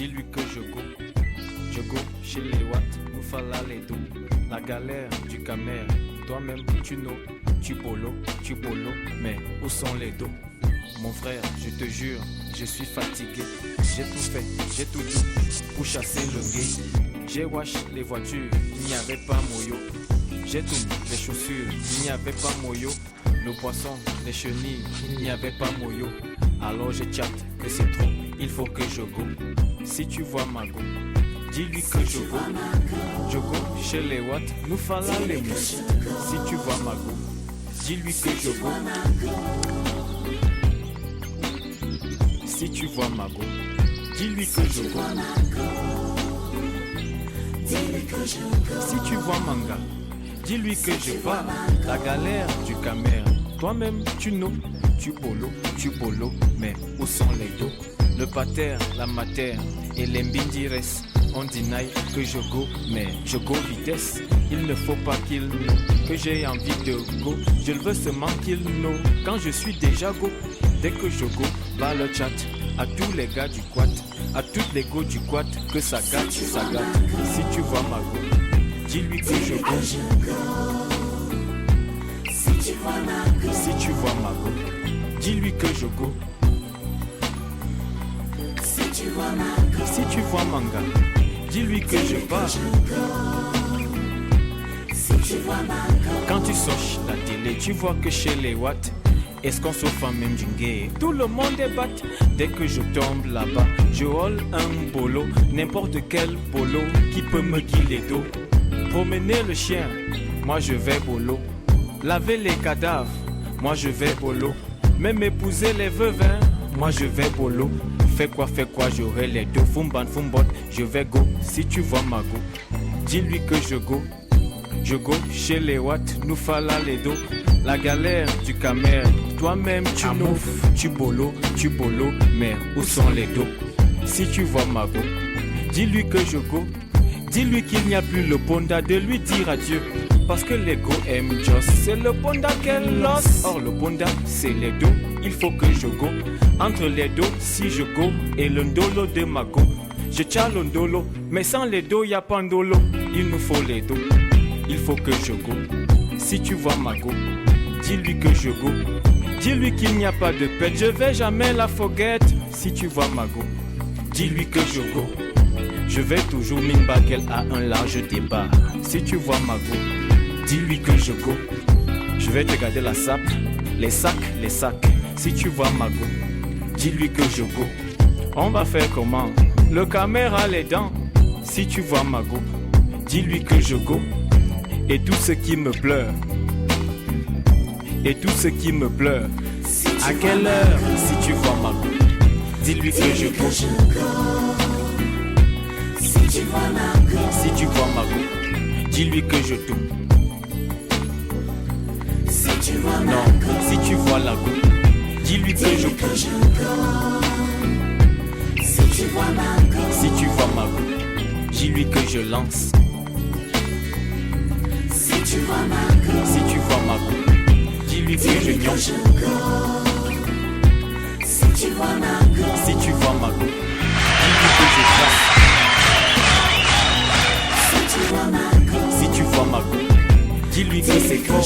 dis-lui que je go chez les Watt, nous fala les dos. La galère du camère, toi-même tu know, tu bolo, mais où sont les dos? Mon frère, je te jure, je suis fatigué. J'ai tout fait, j'ai tout dit pour chasser le gay. J'ai wash les voitures, il n'y avait pas moyo. J'ai tout mis les chaussures, il n'y avait pas moyo. Le poisson, les chenilles, il n'y avait pas moyo. Alors je chatte que c'est trop, il faut que je go. Si tu vois ma go, dis-lui que je go. Je go chez les Watt, nous fala les mousses. Si tu vois ma go, dis-lui que je go. Si tu vois ma go, dis-lui que je go. Si tu vois Manga, dis-lui que je pars. La galère du camère, toi-même tu know, tu bolo, mais où sont les dos? Le pater, la mater et les mbindires, on deny que je go, mais je go vitesse. Il ne faut pas qu'il know que j'ai envie de go. Je le veux seulement qu'il know quand je suis déjà go. Dès que je go, bah le chat à tous les gars du quad, à toutes les go du quad, que ça gâte. Si tu vois ma go, dis-lui que je go. Si tu vois ma go, dis-lui que je go. Si tu vois Manga, dis-lui que je pars. Quand tu soches la télé, tu vois que chez les Watt, est-ce qu'on s'offre même d'une gay? Tout le monde est bat. Dès que je tombe là-bas, je roule un bolo, n'importe quel bolo qui peut me guider les dos. Promener le chien, moi je vais bolo. Laver les cadavres, moi je vais bolo. Même épouser les veuvins, moi je vais bolo. Fais quoi, j'aurai les deux. Fumban, fumbot, je vais go. Si tu vois ma go, dis-lui que je go. Je go chez les Watt, nous fala les dos. La galère du camère, toi-même tu know, tu bolo, mais où sont les dos? Si tu vois ma go, dis-lui que je go. Dis-lui qu'il n'y a plus le bonda, de lui dire adieu. Parce que les go aiment Joss, c'est le bonda qu'elle losse. Or le bonda c'est les dos, il faut que je go. Entre les dos, si je go, et le ndolo de ma go. Je tiens le ndolo, mais sans les dos y a pas ndolo. Il nous faut les dos, il faut que je go. Si tu vois ma go, dis-lui que je go. Dis-lui qu'il n'y a pas de pète, je vais jamais la forget. Si tu vois ma go, dis-lui que je go. Je vais toujours minba qu'elle a un large débat. Si tu vois ma go, dis-lui que je go. Je vais te garder la sape, les sacs. Si tu vois ma go, dis-lui que je go. On va faire comment? Le caméra les dents. Si tu vois ma go, dis-lui que je go. Et tout ce qui me pleure, à quelle heure? Si tu vois ma go, dis-lui que je go. Si tu vois ma go, dis-lui que je tourne. Si tu vois la go, dis-lui que je go. Si tu vois ma go, dis-lui que je lance. Si tu vois ma go, dis-lui que je nyonche. Si tu vois ma go, dis-lui que je trace. Si tu vois ma go, dis-lui que c'est fort.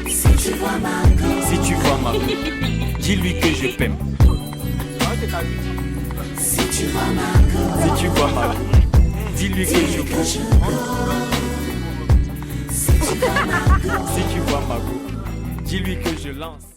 Si tu vois ma go, dis-lui que je t'aime. Si tu vois ma go, dis-lui que je go. Si tu vois ma go, dis-lui que je lance.